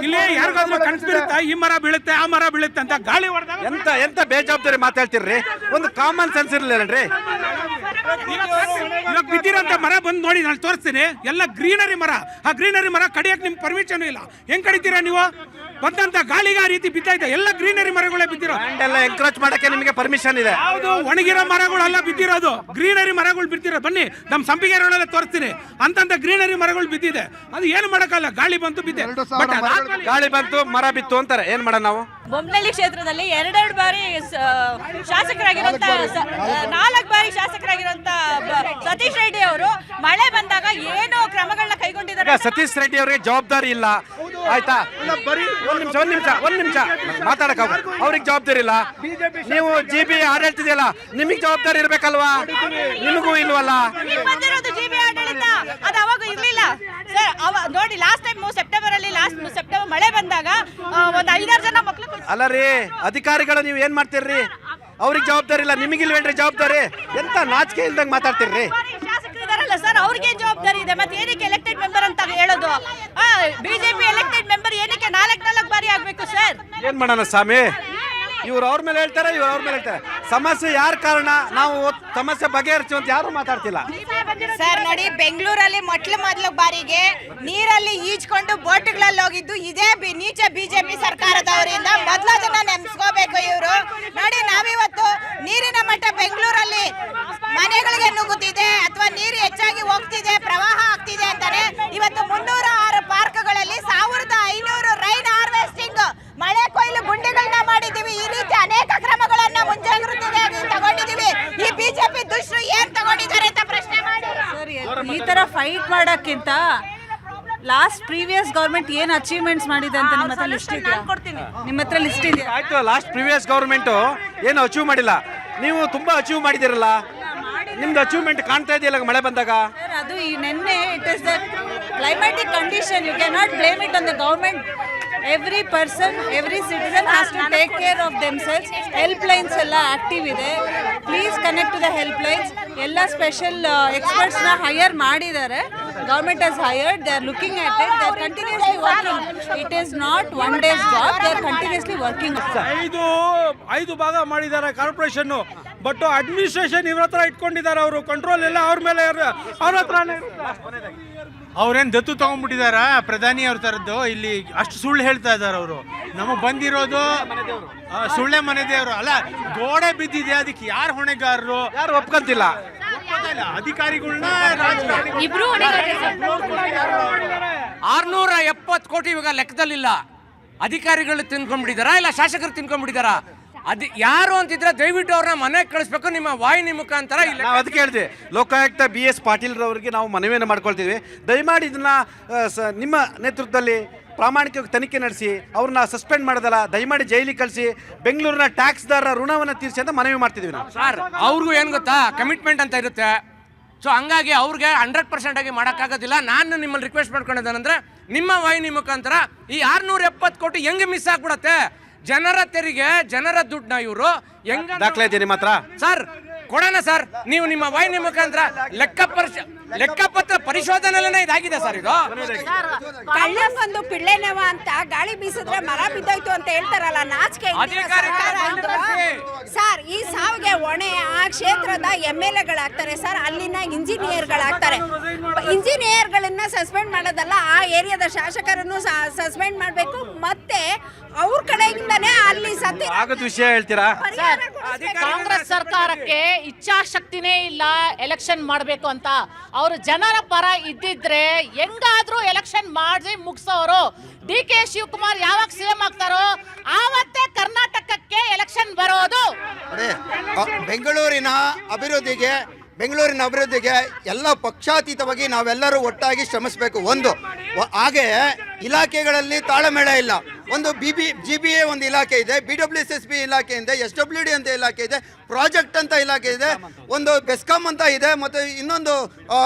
ಇಲ್ಲಿ ಯಾರಿಗಾದ್ರೂ ಕನಸು ಬೀಳುತ್ತಾ ಈ ಮರ ಬೀಳುತ್ತೆ ಆ ಮರ ಬೀಳುತ್ತೆ ಅಂತ ಗಾಳಿ ಹೊಡೆದಾಗ ಎಂತ ಬೇಜವಾಬ್ದಾರಿ ಮಾತಾಡ್ತಿರ್ರಿ. ಒಂದು ಕಾಮನ್ ಸೆನ್ಸ್ ಇರ್ಲಿಲ್ಲನ್ರಿ. ಇವಾಗ ಬಿದ್ದಿರೋಂಥ ಮರ ಬಂದು ನೋಡಿ ನಾನು ತೋರಿಸ್ತೀನಿ. ಎಲ್ಲ ಗ್ರೀನರಿ ಮರ. ಆ ಗ್ರೀನರಿ ಮರ ಕಡಿಯಕ್ಕೆ ನಿಮ್ಗೆ ಪರ್ಮಿಷನ್ ಇಲ್ಲ. ಹೆಂಗ್ ಕಡಿತೀರಾ ನೀವು? ಬಂದಂತ ಗಾಳಿಗೆ ಆ ರೀತಿ ಬಿದ್ದೈತೆ. ಎಲ್ಲ ಗ್ರೀನರಿ ಮರಗಳೇ ಬಿದ್ದಿರೋ. ಎಲ್ಲ ಎಂಕರೇಜ್ ಮಾಡಕ್ಕೆ ನಿಮಗೆ ಪರ್ಮಿಷನ್ ಇದೆ. ಹೌದು, ಒಣಗಿರೋ ಮರಗಳೆಲ್ಲ ಬಿದ್ದಿರೋದು. ಗ್ರೀನರಿ ಮರಗಳು ಬಿದ್ದಿರೋ. ಬನ್ನಿ ನಮ್ಮ ಸಂಪಿಗೆ ರೋಡಲ್ಲೇ ತೋರಿಸ್ತೀನಿ. ಅಂತಂತ ಗ್ರೀನರಿ ಮರಗಳು ಬಿದ್ದಿದೆ. ಅದು ಏನು ಮಾಡಕ್ಕಲ್ಲ. ಗಾಳಿ ಬಂತು ಬಿದ್ದೆ. ಗಾಳಿ ಬಂತು ಮರ ಬಿತ್ತು ಅಂತಾರೆ. ಏನ್ ಮಾಡೋಣ ನಾವು? ಬೊಮ್ಮನಹಳ್ಳಿ ಕ್ಷೇತ್ರದಲ್ಲಿ ಎರಡೆರಡು ಬಾರಿ ಶಾಸಕರಾಗಿರುವಂತ 4 ಬಾರಿ ಶಾಸಕರಾಗಿರುವಂತ ಸತೀಶ್ ರೆಡ್ಡಿ ಅವರು ಮಳೆ ಬಂದಾಗ ಏನು ಕ್ರಮಗಳನ್ನ ಕೈಗೊಂಡಿದ್ದಾರೆ. ಸತೀಶ್ ರೆಡ್ಡಿ ಅವರಿಗೆ ಜವಾಬ್ದಾರಿ ಇಲ್ಲ, ಆಯ್ತಾ? ಒಂದ್ ನಿಮಿಷ ಮಾತಾಡಕ ಅವ್ರಿಗೆ ಜವಾಬ್ದಾರಿ ಇಲ್ಲ. ನೀವು GB ಆಡಳಿತ ಇದೆಯಲ್ಲ, ನಿಮಗೆ ಜವಾಬ್ದಾರಿ ಇರ್ಬೇಕಲ್ವಾ? ನಿಮಗೂ ಇಲ್ವಲ್ಲ? GB ಆಡಳಿತ ಅದು ಅವಾಗ ಇರ್ಲಿಲ್ಲ ಸರ್. ನೋಡಿ ಲಾಸ್ಟ್ ಟೈಮ್ ಸೆಪ್ಟೆಂಬರ್ ಮಳೆ ಬಂದಾಗ ಒಂದು 5-6 ಜನ ಮಕ್ಕಳು. ಅಲ್ಲ ರೀ, ಅಧಿಕಾರಿಗಳು ನೀವು ಏನ್ ಮಾಡ್ತೀರ್ರಿ? ಅವ್ರಿಗೆ ಜವಾಬ್ದಾರಿ ಇಲ್ಲ, ನಿಮಗಿಲ್ವೇನ್ರಿ ಜವಾಬ್ದಾರಿ? ಎಂತ ನಾಚಿಕೆ ಇಲ್ದಂಗ್ ಮಾತಾಡ್ತಿರ್ರಿ. ಶಾಸಕರಿದಾರಲ್ಲ ಸರ್, ಅವ್ರಿಗೆ ಜವಾಬ್ದಾರಿ ಇದೆ. ಮತ್ತೆ ಏನಕ್ಕೆ ಎಲೆಕ್ಟೆಡ್ ಮೆಂಬರ್ ಅಂತ ಹೇಳೋದು? ಬಿಜೆಪಿ ಎಲೆಕ್ಟೆಡ್ ಮೆಂಬರ್ ಏನಕ್ಕೆ 4 ಬಾರಿ ಆಗ್ಬೇಕು ಸರ್? ಏನ್ ಮಾಡೋಣ ಸ್ವಾಮಿ? ಇವ್ರು ಅವ್ರ ಮೇಲೆ ಹೇಳ್ತಾರೆ, ಇವ್ರು ಅವ್ರ ಮೇಲೆ ಹೇಳ್ತಾರೆ. ಸಮಸ್ಯೆ ಯಾರ ಕಾರಣ? ನಾವು ಸಮಸ್ಯೆ ಬಗೆಹರಿಸಿ ಅಂತ ಯಾರು ಮಾತಾಡ್ತಿಲ್ಲ ಸರ್. ನೋಡಿ, ಬೆಂಗಳೂರಲ್ಲಿ ಮೊದಲ ಬಾರಿಗೆ ನೀರಲ್ಲಿ ಈಜ್ಕೊಂಡು ಬೋಟ್ಗಳಲ್ಲಿ ಹೋಗಿದ್ದು ಇದೇ ನೀಚ ಬಿಜೆಪಿ ಸರ್ಕಾರದವರಿಂದ. ಮೊದಲು ಅದನ್ನ ನೆನೆಸ್ಕೋಬೇಕು ಇವರು. ನೋಡಿ, ನಾವಿವತ್ತು ನೀರಿನ ಮಟ್ಟ ಬೆಂಗಳೂರಲ್ಲಿ ಮನೆಗಳಿಗೆ ನುಗ್ಗುತ್ತಿದೆ ಅಥವಾ ನೀರು ಹೆಚ್ಚಾಗಿ ಹೋಗ್ತಿದೆ, ಪ್ರವಾಹ ಆಗ್ತಿದೆ ಅಂತಾನೆ ಇವತ್ತು 306 ಪಾರ್ಕ್ಗಳಲ್ಲಿ 1500 ರೈನ್ ಹಾರ್ವೆಸ್ಟಿಂಗ್ ಮಳೆ ಕೊಯ್ಲು ಗುಂಡಿಗಳನ್ನ ಮಾಡಿದೀವಿ. ಈ ರೀತಿ ಅನೇಕ ಕ್ರಮಗಳನ್ನ ಮುಂಜಾಗ್ರತೆಯಾಗಿ ತಗೊಂಡಿದೀವಿ. ಈ ಬಿಜೆಪಿ ದುಷ್ಟರು ಏನ್ ತಗೊಂಡಿದ್ದಾರೆ ಅಂತ ಪ್ರಶ್ನೆ ಮಾಡಿ. ಈ ತರ ಫೈಟ್ ಮಾಡೋಕ್ಕಿಂತ ಪ್ರೀವಿಯಸ್ ಗವರ್ಮೆಂಟ್ ಏನ್ ಅಚೀವ್ಮೆಂಟ್ಸ್ ಮಾಡಿದೆ ಅಂತ ನಿಮ್ಮ ಹತ್ರ ಲಿಸ್ಟ್ ಇದೆಯಾ? ನಿಮ್ಮ ಹತ್ರ ಲಿಸ್ಟ್ ಇದೆಯಾ? ಆಯ್ತು, ಪ್ರೀವಿಯಸ್ ಗವರ್ಮೆಂಟ್ ಏನು ಅಚೀವ್ ಮಾಡಿಲ್ಲ. ನೀವು ತುಂಬಾ ಅಚೀವ್ ಮಾಡಿದಿರಲ್ಲ. ನಿಮ್ದು ಅಚೀವ್ಮೆಂಟ್ ಕಾಣ್ತಾ ಇದೆಯಲ್ಲ ಮಳೆ ಬಂದಾಗ. ಅದು ಈ ನೆನ್ನೆ it is the climatic condition. You can not blame it on the government. Every person, every citizen has to take care of themselves. Helplines ಎಲ್ಲ ಆಕ್ಟಿವ್ ಇದೆ. Please connect to the helplines. ಎಲ್ಲ ಸ್ಪೆಷಲ್ ಎಕ್ಸ್ಪರ್ಟ್ಸ್ ನ hire ಮಾಡಿದ್ದಾರೆ. Government has hired. They are looking at it. They are continuously working. It is not one day's job. They are continuously working. 5 ಭಾಗ ಮಾಡಿದ್ದಾರೆ corporation. But administration ಇವ್ರ ಹತ್ರ ಇಟ್ಕೊಂಡಿದ್ದಾರೆ. ಅವರು control ಎಲ್ಲ ಅವ್ರ ಮೇಲೆ, ಅವ್ರ ಹತ್ರನೇ. ಅವ್ರೇನು ದತ್ತು ತಗೊಂಡ್ಬಿಟ್ಟಿದಾರ ಪ್ರಧಾನಿ ಅವ್ರ ತರದ್ದು. ಇಲ್ಲಿ ಅಷ್ಟು ಸುಳ್ಳು ಹೇಳ್ತಾ ಇದಾರೆ ಅವರು. ನಮಗೆ ಬಂದಿರೋದು ಸುಳ್ಳೆ ಮನೆ ದೇವರು ಅಲ್ಲ. ಗೋಡೆ ಬಿದ್ದಿದೆ, ಅದಕ್ಕೆ ಯಾರು ಹೊಣೆಗಾರರು? ಯಾರು ಒಪ್ಕೊಂತಿಲ್ಲ. ಅಧಿಕಾರಿಗಳನ್ನ 670 ಕೋಟಿ ಇವಾಗ ಲೆಕ್ಕದಲ್ಲಿಲ್ಲ. ಅಧಿಕಾರಿಗಳು ತಿನ್ಕೊಂಡ್ಬಿಟ್ಟಿದಾರ ಇಲ್ಲ ಶಾಸಕರು ತಿನ್ಕೊಂಡ್ಬಿಟ್ಟಿದಾರ? ಅದು ಯಾರು ಅಂತಿದ್ರೆ ದಯವಿಟ್ಟು ಅವ್ರನ್ನ ಮನೆಗೆ ಕಳಿಸ್ಬೇಕು ನಿಮ್ಮ ವಾಹಿನಿ ಮುಖಾಂತರ. ನಾವು ಅದಕ್ಕೆ ಹೇಳ್ತೀವಿ, ಲೋಕಾಯುಕ್ತ BS ಪಾಟೀಲ್ ರವರಿಗೆ ನಾವು ಮನವಿಯನ್ನು ಮಾಡ್ಕೊಳ್ತೀವಿ. ದಯಮಾಡಿ ಇದನ್ನ ನಿಮ್ಮ ನೇತೃತ್ವದಲ್ಲಿ ಪ್ರಾಮಾಣಿಕವಾಗಿ ತನಿಖೆ ನಡೆಸಿ ಅವ್ರನ್ನ ಸಸ್ಪೆಂಡ್ ಮಾಡೋದಲ್ಲ, ದಯಮಾಡಿ ಜೈಲಿಗೆ ಕಳಿಸಿ ಬೆಂಗಳೂರಿನ ಟ್ಯಾಕ್ಸ್ದಾರರ ಋಣವನ್ನು ತೀರಿಸಿ ಅಂತ ಮನವಿ ಮಾಡ್ತಿದ್ವಿ ನಾವು. ಸರ್, ಅವ್ರಿಗೂ ಏನು ಗೊತ್ತಾ, ಕಮಿಟ್ಮೆಂಟ್ ಅಂತ ಇರುತ್ತೆ. ಸೊ ಹಂಗಾಗಿ ಅವ್ರಿಗೆ 100% ಆಗಿ ಮಾಡೋಕ್ಕಾಗೋದಿಲ್ಲ. ನಾನು ನಿಮ್ಮಲ್ಲಿ ರಿಕ್ವೆಸ್ಟ್ ಮಾಡ್ಕೊಂಡಿದ್ದೇನೆಂದ್ರೆ ನಿಮ್ಮ ವಾಹಿನಿ ಮುಖಾಂತರ ಈ 670 ಕೋಟಿ ಹೆಂಗೆ ಮಿಸ್ ಆಗ್ಬಿಡತ್ತೆ? ಜನರ ತೆರಿಗೆ, ಜನರ ದುಡ್ಡನ್ನ ಇವರು ಹೆಂಗ ದಾಖಲೆ ಇದೆ ನಿಮ್ಮ ಹತ್ರ? ಸರ್ ಕೊಡೋಣ ಸರ್. ನೀವು ನಿಮ್ಮ ವಾಹಿನಿ ಮುಖಾಂತರ ಲೆಕ್ಕಪತ್ರ ಪರಿಶೋಧನೆಯಲ್ಲೇ ಇದಾಗಿದೆ ಸರ್. ಇದು ಕಳ್ಳಂಗೊಂದು ಪಿಳ್ಳೆನವ ಅಂತ ಗಾಳಿ ಬೀಸಿದ್ರೆ ಮರ ಬಿದ್ದೋಯ್ತು ಅಂತ ಹೇಳ್ತಾರಲ್ಲ, ನಾಚಿಕೆ ಸರ್. ಈ ಸಾವಿಗೆ ಹೊಣೆ ಆ ಕ್ಷೇತ್ರದ MLAಗಳಾಗ್ತಾರೆ ಸರ್. ಅಲ್ಲಿನ ಇಂಜಿನಿಯರ್ಗಳಾಗ್ತಾರೆ. ಇಂಜಿನಿಯರ್ಗಳನ್ನ ಸಸ್ಪೆಂಡ್ ಮಾಡೋದಲ್ಲ, ಆ ಏರಿಯಾದ ಶಾಸಕರನ್ನು ಸಸ್ಪೆಂಡ್ ಮಾಡಬೇಕು. ಮತ್ತೆ ಅವ್ರ ಕಡೆಯಿಂದನೇ ಅಲ್ಲಿ ಆಗದ ವಿಷಯ ಹೇಳ್ತೀರಾ? ಕಾಂಗ್ರೆಸ್ ಸರ್ಕಾರಕ್ಕೆ ಇಚ್ಛಾಶಕ್ತಿನೇ ಇಲ್ಲ ಎಲೆಕ್ಷನ್ ಮಾಡಬೇಕು ಅಂತ. ಅವರು ಜನರ ಪರ ಇದ್ದಿದ್ರೆ ಹೆಂಗಾದ್ರೂ ಎಲೆಕ್ಷನ್ ಮಾಡಿ ಮುಗಿಸೋರು. DK ಶಿವಕುಮಾರ್ ಯಾವಾಗ CM ಆಗ್ತಾರೋ ಆವತ್ತೇ ಕರ್ನಾಟಕಕ್ಕೆ ಎಲೆಕ್ಷನ್ ಬರೋದು. ಬೆಂಗಳೂರಿನ ಅಭಿವೃದ್ಧಿಗೆ ಎಲ್ಲ ಪಕ್ಷಾತೀತವಾಗಿ ನಾವೆಲ್ಲರೂ ಒಟ್ಟಾಗಿ ಶ್ರಮಿಸಬೇಕು. ಹಾಗೆ ಇಲಾಖೆಗಳಲ್ಲಿ ತಾಳಮೇಳ ಇಲ್ಲ. ಒಂದು GBA ಒಂದು ಇಲಾಖೆ ಇದೆ, BWSSB ಇಲಾಖೆ ಇದೆ, SWD ಅಂತ ಇಲಾಖೆ ಇದೆ, ಪ್ರಾಜೆಕ್ಟ್ ಅಂತ ಇಲಾಖೆ ಇದೆ, ಒಂದು ಬೆಸ್ಕಾಂ ಅಂತ ಇದೆ, ಮತ್ತು ಇನ್ನೊಂದು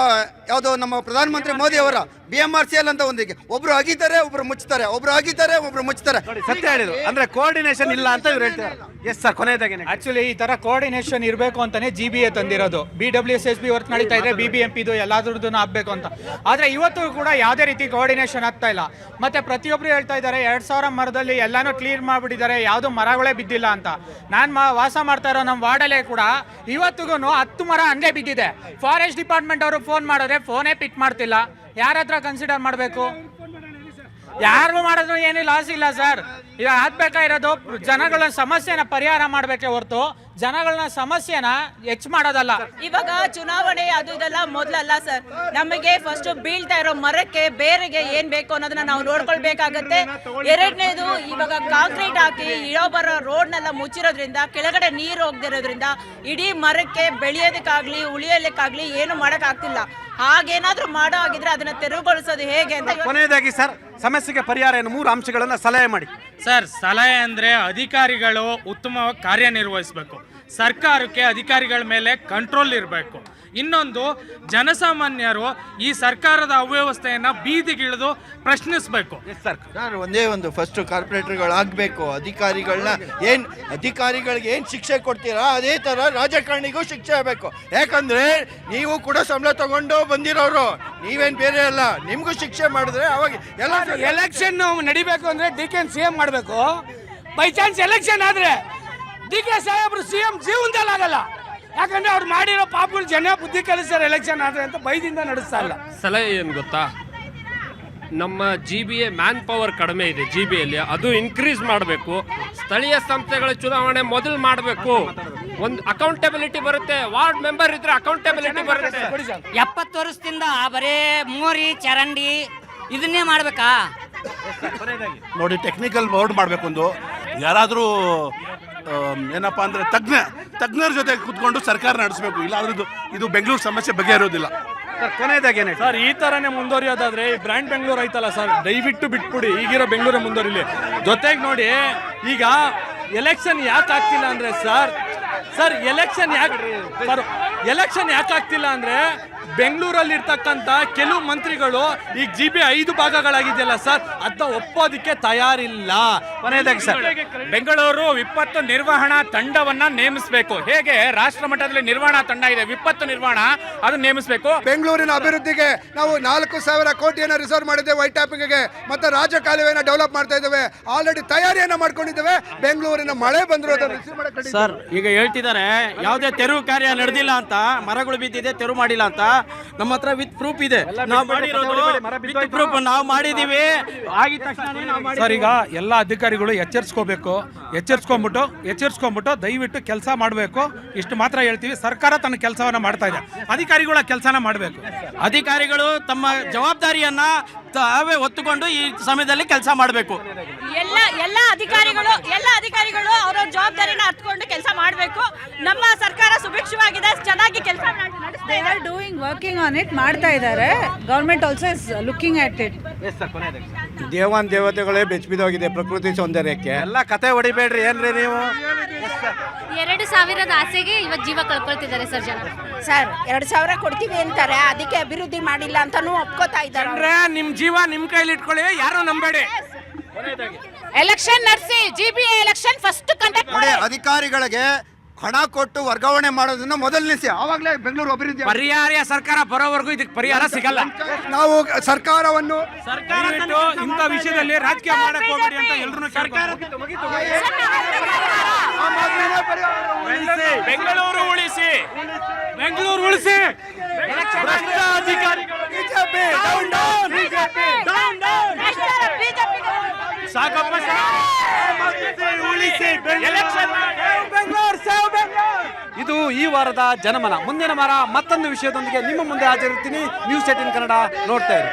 ಯಾವುದು ನಮ್ಮ ಪ್ರಧಾನಮಂತ್ರಿ ಮೋದಿ ಅವರ BMRCL ಅಂತ ಒಂದಿಗೆ. ಒಬ್ರು ಅಗಿತಾರೆ, ಒಬ್ರು ಮುಚ್ತಾರೆ, ಒಬ್ರು ಅಗಿತಾರೆ, ಒಬ್ರು ಮುಚ್ತಾರೆ. ಸತ್ಯ ಹೇಳಿದ್ರು ಅಂದ್ರೆ ಕೋಆರ್ಡಿನೇಷನ್ ಇಲ್ಲ ಅಂತ ಇವ್ರು ಹೇಳ್ತಾರೆ. ಎಸ್ ಸರ್, ಕೊನೆಯದಾಗಿ ಆಕ್ಚುಲಿ ಈ ತರ ಕೋಆರ್ಡಿನೇಷನ್ ಇರಬೇಕು ಅಂತಾನೆ GBA ತಂದಿರೋದು. BWSSB ವರ್ಕ್ ನಡೀತಾ ಇದ್ರೆ BBMP ಇದು ಎಲ್ಲಾದ್ರದ್ದು ಆಗ್ಬೇಕು ಅಂತ. ಆದ್ರೆ ಇವತ್ತು ಕೂಡ ಯಾವುದೇ ರೀತಿ ಕೋಆರ್ಡಿನೇಷನ್ ಆಗ್ತಾ ಇಲ್ಲ. ಮತ್ತೆ ಪ್ರತಿಯೊಬ್ರು ಹೇಳ್ತಾ ಇದ್ದಾರೆ 2000 ಮರದಲ್ಲಿ ಎಲ್ಲಾನು ಕ್ಲಿಯರ್ ಮಾಡ್ಬಿಟ್ಟಿದ್ದಾರೆ, ಯಾವ್ದು ಮರಗಳೇ ಬಿದ್ದಿಲ್ಲ ಅಂತ. ನಾನು ವಾಸ ಮಾಡ್ತಾ ಇರೋ ನಮ್ಮ ವಾರ್ಡಲ್ಲೇ ಕೂಡ ಇವತ್ತಿಗೂ 10 ಮರ ಹಂಗೆ ಬಿದ್ದಿದೆ. ಫಾರೆಸ್ಟ್ ಡಿಪಾರ್ಟ್ಮೆಂಟ್ ಅವರು ಫೋನ್ ಮಾಡಿದ್ರೆ ಫೋನೇ ಪಿಕ್ ಮಾಡ್ತಿಲ್ಲ. ಯಾರ ಹತ್ರ ಕನ್ಸಿಡರ್ ಮಾಡಬೇಕು? ಯಾರು ಮಾಡಿದ್ರು ಏನು ಲಾಸ್ ಇಲ್ಲ ಸರ್. ಈಗ ಆಗ್ಬೇಕಾಗಿರೋದು ಜನಗಳ ಸಮಸ್ಯೆನ ಪರಿಹಾರ ಮಾಡಬೇಕೆ ಹೊರತು ಜನಗಳನ್ನ ಸಮಸ್ಯೆನ ಹೆಚ್ಚು ಮಾಡೋದಲ್ಲ. ಇವಾಗ ಚುನಾವಣೆ ಅದು ಇದೆಲ್ಲ ಮೊದಲಲ್ಲ ಸರ್. ನಮಗೆ ಫಸ್ಟ್ ಬೀಳ್ತಾ ಇರೋ ಮರಕ್ಕೆ ಬೇರೆಗೆ ಏನ್ ಬೇಕು ಅನ್ನೋದನ್ನ ನಾವು ನೋಡ್ಕೊಳ್ಬೇಕಾಗತ್ತೆ. ಎರಡನೇದು, ಇವಾಗ ಕಾಂಕ್ರೀಟ್ ಹಾಕಿ ಇಳೋಬರೋ ರೋಡ್ನೆಲ್ಲ ಮುಚ್ಚಿರೋದ್ರಿಂದ ಕೆಳಗಡೆ ನೀರು ಹೋಗ್ದಿರೋದ್ರಿಂದ ಇಡೀ ಮರಕ್ಕೆ ಬೆಳೆಯೋದಕ್ಕಾಗ್ಲಿ ಉಳಿಯೋದಕ್ಕಾಗ್ಲಿ ಏನು ಮಾಡಕ್ ಆಗ್ತಿಲ್ಲ. ಹಾಗೇನಾದ್ರೂ ಮಾಡೋ ಆಗಿದ್ರೆ ಅದನ್ನ ತೆರವುಗೊಳಿಸೋದು ಹೇಗೆ ಅಂತ ಕೊನೆಯದಾಗಿ ಸರ್, ಸಮಸ್ಯೆಗೆ ಪರಿಹಾರ ಏನು 3 ಅಂಶಗಳನ್ನ ಸಲಹೆ ಮಾಡಿ. ಸರ್, ಸಲಹೆ ಅಂದರೆ ಅಧಿಕಾರಿಗಳು ಉತ್ತಮವಾಗಿ ಕಾರ್ಯನಿರ್ವಹಿಸಬೇಕು. ಸರ್ಕಾರಕ್ಕೆ ಅಧಿಕಾರಿಗಳ ಮೇಲೆ ಕಂಟ್ರೋಲ್ ಇರಬೇಕು. ಇನ್ನೊಂದು, ಜನಸಾಮಾನ್ಯರು ಈ ಸರ್ಕಾರದ ಅವ್ಯವಸ್ಥೆಯನ್ನು ಬೀದಿಗಿಳಿದು ಪ್ರಶ್ನಿಸಬೇಕು. ಸರ್, ಒಂದೇ ಒಂದು ಫಸ್ಟ್ ಕಾರ್ಪೊರೇಟರ್ಗಳಾಗಬೇಕು. ಅಧಿಕಾರಿಗಳಿಗೆ ಏನು ಶಿಕ್ಷೆ ಕೊಡ್ತೀರಾ ಅದೇ ಥರ ರಾಜಕಾರಣಿಗೂ ಶಿಕ್ಷೆ ಆಗಬೇಕು. ಯಾಕಂದರೆ ನೀವು ಕೂಡ ಸಂಬಳ ತಗೊಂಡು ಬಂದಿರೋರು, ನೀವೇನು ಬೇರೆ ಅಲ್ಲ. ನಿಮಗೂ ಶಿಕ್ಷೆ ಮಾಡಿದ್ರೆ ಅವಾಗ ಎಲ್ಲ ಎಲೆಕ್ಷನ್ ನಡಿಬೇಕು ಅಂದ್ರೆ DK CM ಮಾಡಬೇಕು. ಬೈ ಚಾನ್ಸ್ ಎಲೆಕ್ಷನ್ ಆದ್ರೆ DK ಸಾಹೇಬ್ರು CM ಜೀವನದಲ್ಲಿ ಆಗಲ್ಲ. ಯಾಕಂದ್ರೆ ಅವ್ರು ಮಾಡಿರೋ ಪಾಪಗಳು ಜನ ಬುದ್ಧಿ ಕಲಿಸ್ತಾರೆ ಎಲೆಕ್ಷನ್ ಆದ್ರೆ ಅಂತ ಭಯದಿಂದ ನಡೆಸ್ತಾ ಇಲ್ಲ. ಸಲಹೆ ಏನು ಗೊತ್ತಾ, ನಮ್ಮ GBA ಮ್ಯಾನ್ ಪವರ್ ಕಡಿಮೆ ಇದೆ. GBAಯಲ್ಲಿ ಅದು ಇನ್ಕ್ರೀಸ್ ಮಾಡಬೇಕು. ಸ್ಥಳೀಯ ಸಂಸ್ಥೆಗಳ ಚುನಾವಣೆ ಮೊದಲು ಮಾಡಬೇಕು. ಒಂದು ಅಕೌಂಟಬಿಲಿಟಿ ಬರುತ್ತೆ. ವಾರ್ಡ್ ಮೆಂಬರ್ ಇದ್ರೆ ಅಕೌಂಟಬಿಲಿಟಿ ಬರುತ್ತೆ. 70 ವರ್ಷದಿಂದ ಬರೇ ಮೋರಿ ಚರಂಡಿ ಇದನ್ನೇ ಮಾಡ್ಬೇಕಾ? ನೋಡಿ, ಟೆಕ್ನಿಕಲ್ ಬೋರ್ಡ್ ಮಾಡಬೇಕು. ಒಂದು ಯಾರಾದರೂ ಏನಪ್ಪ ಅಂದರೆ ತಜ್ಞರ ಜೊತೆ ಕೂತ್ಕೊಂಡು ಸರ್ಕಾರ ನಡೆಸಬೇಕು. ಇಲ್ಲಾಂದ್ರೆ ಇದು ಬೆಂಗಳೂರು ಸಮಸ್ಯೆ ಬಗೆಹರೋದಿಲ್ಲ. ಕೊನೆಯದಾಗಿ ಸರ್, ಈ ಥರನೇ ಮುಂದುವರಿಯೋದಾದ್ರೆ ಈ ಬ್ರ್ಯಾಂಡ್ ಬೆಂಗಳೂರು ಐತಲ್ಲ ಸರ್, ದಯವಿಟ್ಟು ಬಿಟ್ಬಿಡಿ. ಈಗಿರೋ ಬೆಂಗಳೂರು ಮುಂದುವರಿಲಿ. ಜೊತೆಗೆ ನೋಡಿ, ಈಗ ಎಲೆಕ್ಷನ್ ಯಾಕೆ ಆಗ್ತಿಲ್ಲ ಅಂದರೆ ಸರ್ ಎಲೆಕ್ಷನ್ ಯಾಕೆ ಆಗ್ತಿಲ್ಲ ಅಂದರೆ ಬೆಂಗಳೂರಲ್ಲಿ ಇರ್ತಕ್ಕಂಥ ಕೆಲವು ಮಂತ್ರಿಗಳು ಈಗ GBA 5 ಭಾಗಗಳಾಗಿದೆಯಲ್ಲ ಸರ್, ಅದನ್ನ ಒಪ್ಪೋದಕ್ಕೆ ತಯಾರಿಲ್ಲ. ಕೊನೆಯದಾಗಿ ಸರ್, ಬೆಂಗಳೂರು ವಿಪತ್ತು ನಿರ್ವಹಣಾ ತಂಡವನ್ನ ನೇಮಿಸಬೇಕು. ಹೇಗೆ ರಾಷ್ಟ್ರ ಮಟ್ಟದಲ್ಲಿ ನಿರ್ವಹಣಾ ತಂಡ ಇದೆ, ವಿಪತ್ತು ನಿರ್ವಹಣಾ, ಅದನ್ನ ನೇಮಿಸಬೇಕು. ಬೆಂಗಳೂರಿನ ಅಭಿವೃದ್ಧಿಗೆ ನಾವು 4,000 ಕೋಟಿಯನ್ನು ರಿಸರ್ವ್ ಮಾಡಿದ್ದೇವೆ. ವೈಟ್ ಟ್ಯಾಪಿಂಗ್ಗೆ ಮತ್ತೆ ರಾಜಕಾಲುವೆಯನ್ನು ಡೆವಲಪ್ ಮಾಡ್ತಾ ಇದ್ದೇವೆ. ಆಲ್ರೆಡಿ ತಯಾರಿಯನ್ನು ಮಾಡ್ಕೊಂಡಿದ್ದೇವೆ. ಬೆಂಗಳೂರಿನ ಮಳೆ ಬಂದ್ರು ಸರ್, ಈಗ ಹೇಳ್ತಿದ್ದಾರೆ ಯಾವುದೇ ತೆರವು ಕಾರ್ಯ ನಡೆದಿಲ್ಲ ಅಂತ, ಮರಗಳು ಬಿದ್ದಿದೆ ತೆರವು ಮಾಡಿಲ್ಲ ಅಂತ. ನಮ್ಮ ಹತ್ರ ವಿತ್ ಪ್ರೂಫ್ ಇದೆ. ನಾವು ಮಾಡಿದೀವಿ. ಆಗಿದ ತಕ್ಷಣ ಸರ್, ಈಗ ಎಲ್ಲ ಅಧಿಕಾರಿಗಳು ಎಚ್ಚರಿಸ್ಕೊಂಡ್ಬಿಟ್ಟು ದಯವಿಟ್ಟು ಕೆಲಸ ಮಾಡಬೇಕು. ಇಷ್ಟು ಮಾತ್ರ ಹೇಳ್ತೀವಿ. ಸರ್ಕಾರ ತನ್ನ ಕೆಲಸವನ್ನ ಮಾಡ್ತಾ ಇದೆ, ಅಧಿಕಾರಿಗಳ ಕೆಲಸನ ಮಾಡಬೇಕು. ಅಧಿಕಾರಿಗಳು ತಮ್ಮ ಜವಾಬ್ದಾರಿಯನ್ನ ತಾವೇ ಹೊತ್ತುಕೊಂಡು ಈ ಸಮಯದಲ್ಲಿ ಕೆಲಸ ಮಾಡಬೇಕು. ಎಲ್ಲ ಅಧಿಕಾರಿಗಳು ಅವರ ಜವಾಬ್ದಾರಿನ ಅರ್ಥಕೊಂಡು ಕೆಲಸ ಮಾಡಬೇಕು. ನಮ್ಮ ಸರ್ಕಾರ ಸುಭಿಕ್ಷವಾಗಿದೆ, ಚೆನ್ನಾಗಿ ಕೆಲಸ ವರ್ಕಿಂಗ್ ಆನ್ ಇಟ್ ಮಾಡ್ತಾ ಇದ್ದಾರೆ. Government also is looking at it. ದೇವತೆಗಳೇ ಬೆಚ್ಚಿಬಿದೋಗಿದೆ ಪ್ರಕೃತಿ ಸೌಂದರ್ಯಕ್ಕೆ. ಎಲ್ಲ ಕತೆ ಹೊಡಿಬೇಡ್ರಿ. ಏನ್ರಿ ನೀವು? 2000 ಆಸೆಗೆ ಇವತ್ತು ಜೀವ ಕಳ್ಕೊಳ್ತಿದ್ದಾರೆ ಸರ್ ಜನ. ಸರ್ 2,000 ಕೊಡ್ತೀವಿ ಅಂತಾರೆ, ಅದಕ್ಕೆ ಅಭಿವೃದ್ಧಿ ಮಾಡಿಲ್ಲ ಅಂತಾನೂ ಒಪ್ಕೋತಾ ಇದ್ದಾರೆ. ನಿಮ್ ಜೀವ ನಿಮ್ ಕೈಲಿ ಇಟ್ಕೊಳ್ಳಿ, ಯಾರು ನಂಬೇಡಿ. ಎಲೆಕ್ಷನ್ ನಡೆಸಿ GBA ಎಲೆಕ್ಷನ್ ಫಸ್ಟ್ ಕಂಡಕ್ಟ್ ಮಾಡಿ. ಅಧಿಕಾರಿಗಳಿಗೆ ಹಣ ಕೊಟ್ಟು ವರ್ಗಾವಣೆ ಮಾಡೋದನ್ನ ಮೊದಲು ನಿಲ್ಲಿಸಿ. ಆವಾಗಲೇ ಬೆಂಗಳೂರು ಅಭಿವೃದ್ಧಿ. ಪರಿಹಾರ ಸರ್ಕಾರ ಬರೋವರೆಗೂ ಇದಕ್ಕೆ ಪರಿಹಾರ ಸಿಗಲ್ಲ. ನಾವು ಸರ್ಕಾರವನ್ನು ಇಂಥ ವಿಷಯದಲ್ಲಿ ರಾಜಕೀಯ ಮಾಡಕ್ ಹೋಗ್ಬೇಡಿ ಅಂತ ಎಲ್ಲರೂ ಸರ್ಕಾರ ಬೆಂಗಳೂರು ಉಳಿಸಿ, ಬೆಂಗಳೂರು ಉಳಿಸಿ. ಸಾಕಪ್ಪ ಇದು ಈ ವಾರದ ಜನಮನ. ಮುಂದಿನ ವಾರ ಮತ್ತೊಂದು ವಿಷಯದೊಂದಿಗೆ ನಿಮ್ಮ ಮುಂದೆ ಹಾಜರಿರ್ತೀನಿ. ನ್ಯೂಸ್ 18 ಕನ್ನಡ ನೋಡ್ತಾ ಇರಿ.